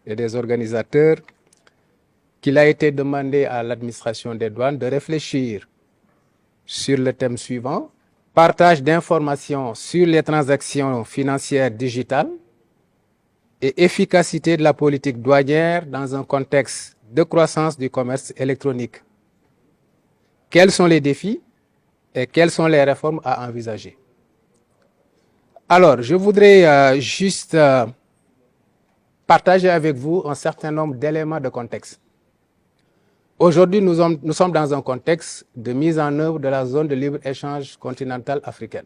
et des organisateurs qu'il a été demandé à l'administration des douanes de réfléchir sur le thème suivant: partage d'informations sur les transactions financières digitales et efficacité de la politique douanière dans un contexte de croissance du commerce électronique. Quels sont les défis et quelles sont les réformes à envisager? Alors, je voudrais juste partager avec vous un certain nombre d'éléments de contexte. Aujourd'hui, nous sommes dans un contexte de mise en œuvre de la zone de libre-échange continentale africaine.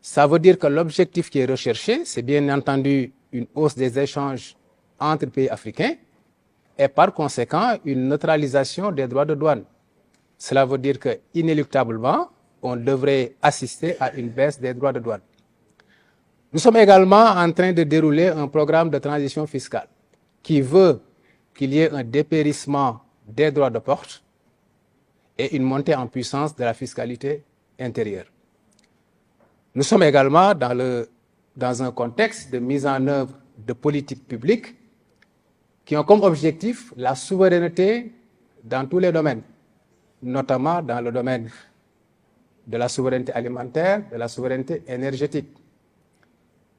Ça veut dire que l'objectif qui est recherché, c'est bien entendu une hausse des échanges entre pays africains et par conséquent une neutralisation des droits de douane. Cela veut dire que, inéluctablement, on devrait assister à une baisse des droits de douane. Nous sommes également en train de dérouler un programme de transition fiscale qui veut qu'il y ait un dépérissement des droits de porte et une montée en puissance de la fiscalité intérieure. Nous sommes également dans un contexte de mise en œuvre de politiques publiques qui ont comme objectif la souveraineté dans tous les domaines, notamment dans le domaine de la souveraineté alimentaire, de la souveraineté énergétique.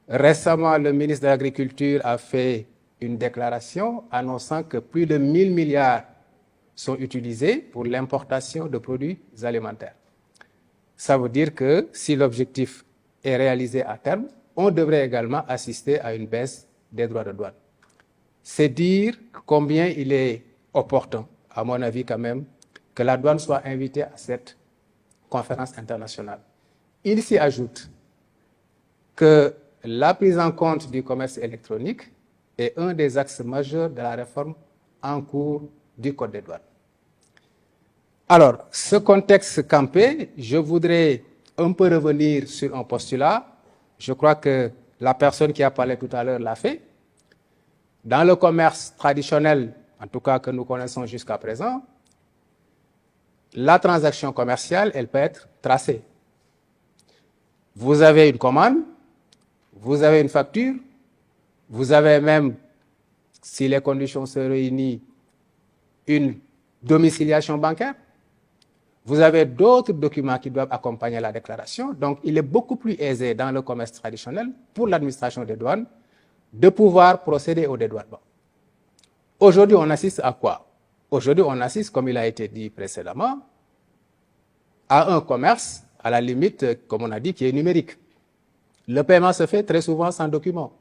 Récemment, le ministre de l'Agriculture a fait une déclaration annonçant que plus de 1000 milliards sont utilisés pour l'importation de produits alimentaires. Ça veut dire que si l'objectif est réalisé à terme, on devrait également assister à une baisse des droits de douane. C'est dire combien il est opportun, à mon avis quand même, que la douane soit invitée à cette conférence internationale. Il s'y ajoute que la prise en compte du commerce électronique est un des axes majeurs de la réforme en cours du Code des douanes. Alors, ce contexte campé, je voudrais un peu revenir sur un postulat. Je crois que la personne qui a parlé tout à l'heure l'a fait. Dans le commerce traditionnel, en tout cas que nous connaissons jusqu'à présent, la transaction commerciale, elle peut être tracée. Vous avez une commande, vous avez une facture, vous avez même, si les conditions se réunissent, une domiciliation bancaire. Vous avez d'autres documents qui doivent accompagner la déclaration. Donc, il est beaucoup plus aisé dans le commerce traditionnel pour l'administration des douanes de pouvoir procéder au dédouanement. Aujourd'hui, on assiste à quoi? Aujourd'hui, on assiste, comme il a été dit précédemment, à un commerce, à la limite, comme on a dit, qui est numérique. Le paiement se fait très souvent sans document.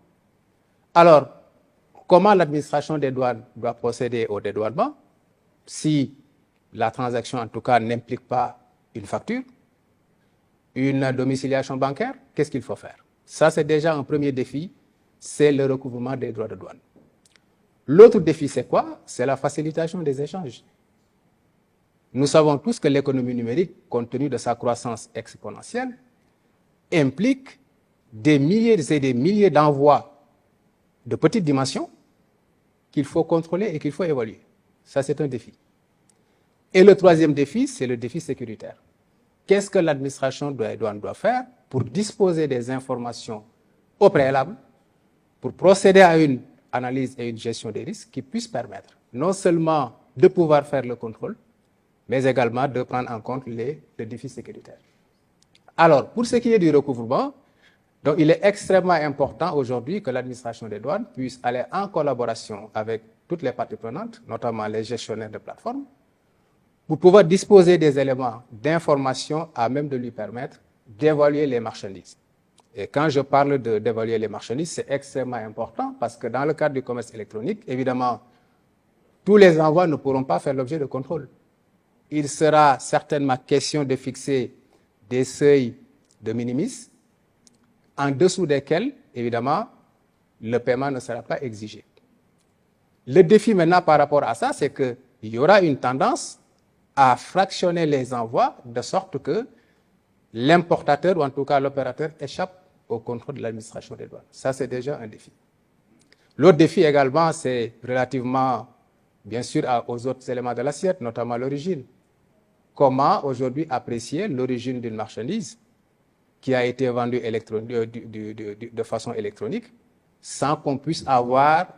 Alors, comment l'administration des douanes doit procéder au dédouanement si la transaction, en tout cas, n'implique pas une facture, une domiciliation bancaire? Qu'est-ce qu'il faut faire? Ça, c'est déjà un premier défi, c'est le recouvrement des droits de douane. L'autre défi, c'est quoi? C'est la facilitation des échanges. Nous savons tous que l'économie numérique, compte tenu de sa croissance exponentielle, implique des milliers et des milliers d'envois de petites dimensions qu'il faut contrôler et qu'il faut évaluer. Ça, c'est un défi. Et le troisième défi, c'est le défi sécuritaire. Qu'est-ce que l'administration des douanes doit faire pour disposer des informations au préalable, pour procéder à une analyse et une gestion des risques qui puissent permettre non seulement de pouvoir faire le contrôle, mais également de prendre en compte les défis sécuritaires. Alors, pour ce qui est du recouvrement, donc il est extrêmement important aujourd'hui que l'administration des douanes puisse aller en collaboration avec toutes les parties prenantes, notamment les gestionnaires de plateformes, pour pouvoir disposer des éléments d'information à même de lui permettre d'évaluer les marchandises. Et quand je parle d'évaluer les marchandises, c'est extrêmement important parce que dans le cadre du commerce électronique, évidemment, tous les envois ne pourront pas faire l'objet de contrôle. Il sera certainement question de fixer des seuils de minimis en dessous desquels, évidemment, le paiement ne sera pas exigé. Le défi maintenant par rapport à ça, c'est qu'il y aura une tendance à fractionner les envois de sorte que l'importateur ou en tout cas l'opérateur échappe au contrôle de l'administration des douanes. Ça, c'est déjà un défi. L'autre défi également, c'est relativement, bien sûr, aux autres éléments de l'assiette, notamment l'origine. Comment aujourd'hui apprécier l'origine d'une marchandise qui a été vendue de façon électronique sans qu'on puisse avoir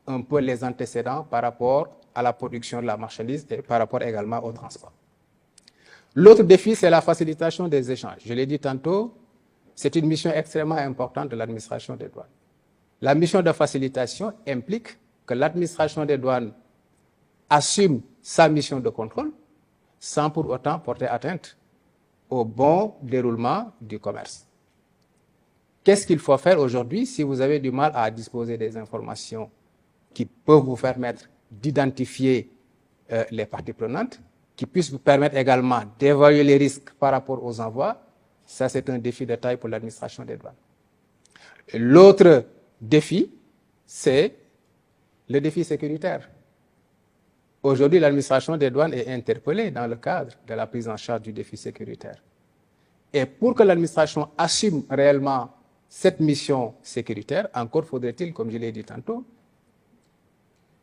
un peu les antécédents par rapport à la production de la marchandise et par rapport également au transport. L'autre défi, c'est la facilitation des échanges. Je l'ai dit tantôt, c'est une mission extrêmement importante de l'administration des douanes. La mission de facilitation implique que l'administration des douanes assume sa mission de contrôle sans pour autant porter atteinte au bon déroulement du commerce. Qu'est-ce qu'il faut faire aujourd'hui si vous avez du mal à disposer des informations qui peuvent vous permettre d'identifier les parties prenantes, qui puissent vous permettre également d'évaluer les risques par rapport aux envois? Ça, c'est un défi de taille pour l'administration des douanes. L'autre défi, c'est le défi sécuritaire. Aujourd'hui, l'administration des douanes est interpellée dans le cadre de la prise en charge du défi sécuritaire. Et pour que l'administration assume réellement cette mission sécuritaire, encore faudrait-il, comme je l'ai dit tantôt,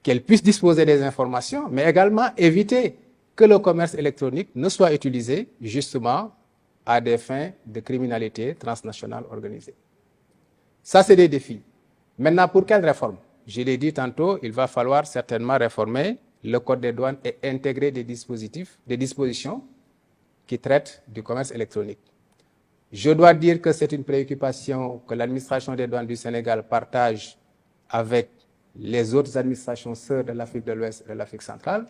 qu'elle puisse disposer des informations, mais également éviter que le commerce électronique ne soit utilisé justement à des fins de criminalité transnationale organisée. Ça, c'est des défis. Maintenant, pour quelle réforme? Je l'ai dit tantôt, il va falloir certainement réformer le Code des douanes et intégrer des dispositions qui traitent du commerce électronique. Je dois dire que c'est une préoccupation que l'administration des douanes du Sénégal partage avec les autres administrations sœurs de l'Afrique de l'Ouest et de l'Afrique centrale.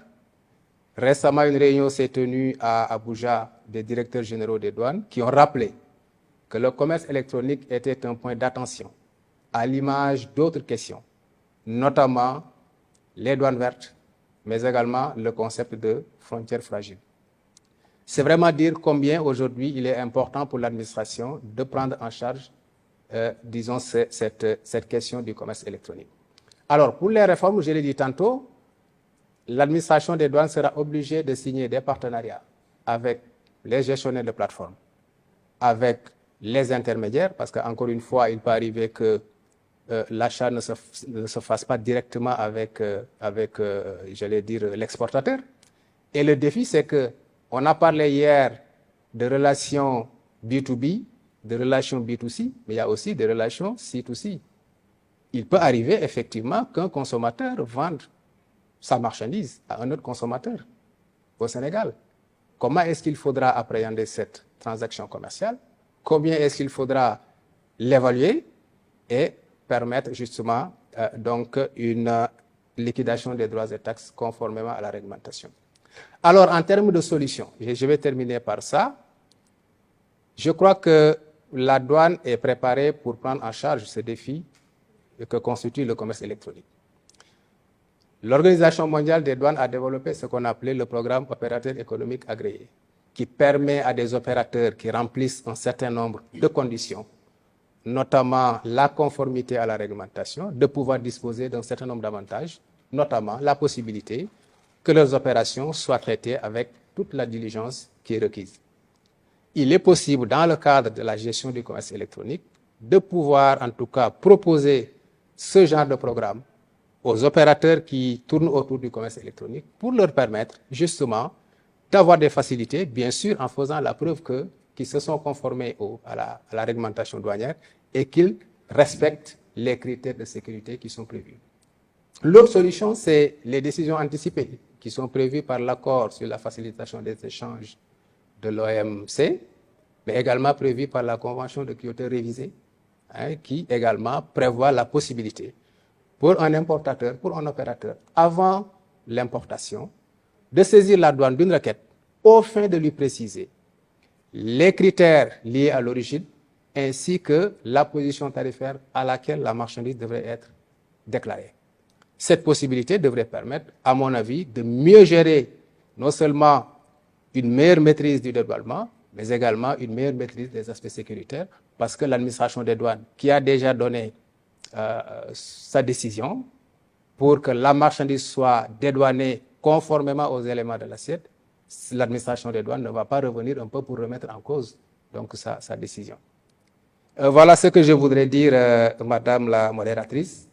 Récemment, une réunion s'est tenue à Abuja des directeurs généraux des douanes qui ont rappelé que le commerce électronique était un point d'attention à l'image d'autres questions, notamment les douanes vertes, mais également le concept de frontières fragiles. C'est vraiment dire combien aujourd'hui il est important pour l'administration de prendre en charge, disons, cette question du commerce électronique. Alors, pour les réformes, je l'ai dit tantôt, l'administration des douanes sera obligée de signer des partenariats avec les gestionnaires de plateformes, avec les intermédiaires, parce qu'encore une fois, il peut arriver que l'achat ne se fasse pas directement avec j'allais dire, l'exportateur. Et le défi, c'est que on a parlé hier de relations B2B, de relations B2C, mais il y a aussi des relations C2C. Il peut arriver effectivement qu'un consommateur vende sa marchandise à un autre consommateur au Sénégal. Comment est-ce qu'il faudra appréhender cette transaction commerciale? Combien est-ce qu'il faudra l'évaluer et permettre justement donc une liquidation des droits et taxes conformément à la réglementation? Alors, en termes de solutions, je vais terminer par ça. Je crois que la douane est préparée pour prendre en charge ce défi que constitue le commerce électronique. L'Organisation mondiale des douanes a développé ce qu'on appelait le programme opérateur économique agréé, qui permet à des opérateurs qui remplissent un certain nombre de conditions, notamment la conformité à la réglementation, de pouvoir disposer d'un certain nombre d'avantages, notamment la possibilité que leurs opérations soient traitées avec toute la diligence qui est requise. Il est possible, dans le cadre de la gestion du commerce électronique, de pouvoir en tout cas proposer ce genre de programme aux opérateurs qui tournent autour du commerce électronique pour leur permettre justement d'avoir des facilités, bien sûr en faisant la preuve qu'ils se sont conformés à la réglementation douanière et qu'ils respectent les critères de sécurité qui sont prévus. L'autre solution, c'est les décisions anticipées qui sont prévues par l'accord sur la facilitation des échanges de l'OMC, mais également prévues par la Convention de Kyoto révisée, qui également prévoit la possibilité pour un importateur, pour un opérateur, avant l'importation, de saisir la douane d'une requête au fin de lui préciser les critères liés à l'origine ainsi que la position tarifaire à laquelle la marchandise devrait être déclarée. Cette possibilité devrait permettre, à mon avis, de mieux gérer non seulement une meilleure maîtrise du dédouanement, mais également une meilleure maîtrise des aspects sécuritaires, parce que l'administration des douanes, qui a déjà donné sa décision pour que la marchandise soit dédouanée conformément aux éléments de l'assiette, l'administration des douanes ne va pas revenir un peu pour remettre en cause donc sa décision. Voilà ce que je voudrais dire, Madame la modératrice.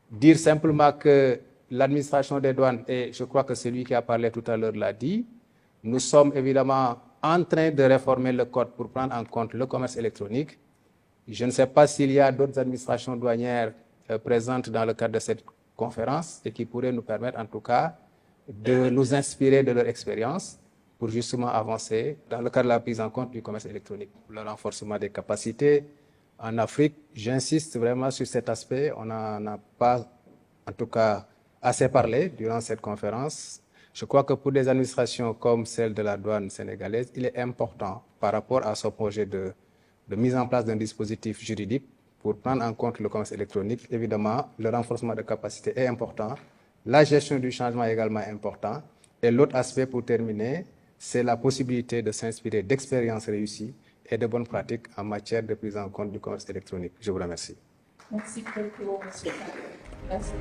Dire simplement que l'administration des douanes, et je crois que celui qui a parlé tout à l'heure l'a dit, nous sommes évidemment en train de réformer le code pour prendre en compte le commerce électronique. Je ne sais pas s'il y a d'autres administrations douanières présentes dans le cadre de cette conférence et qui pourraient nous permettre en tout cas de nous inspirer de leur expérience pour justement avancer dans le cadre de la prise en compte du commerce électronique, le renforcement des capacités. En Afrique, j'insiste vraiment sur cet aspect, on n'en a pas en tout cas assez parlé durant cette conférence. Je crois que pour des administrations comme celle de la douane sénégalaise, il est important par rapport à ce projet de mise en place d'un dispositif juridique pour prendre en compte le commerce électronique. Évidemment, le renforcement de capacité est important, la gestion du changement est également important. Et l'autre aspect, pour terminer, c'est la possibilité de s'inspirer d'expériences réussies et de bonnes pratiques en matière de prise en compte du commerce électronique. Je vous remercie. Merci beaucoup, M. Merci.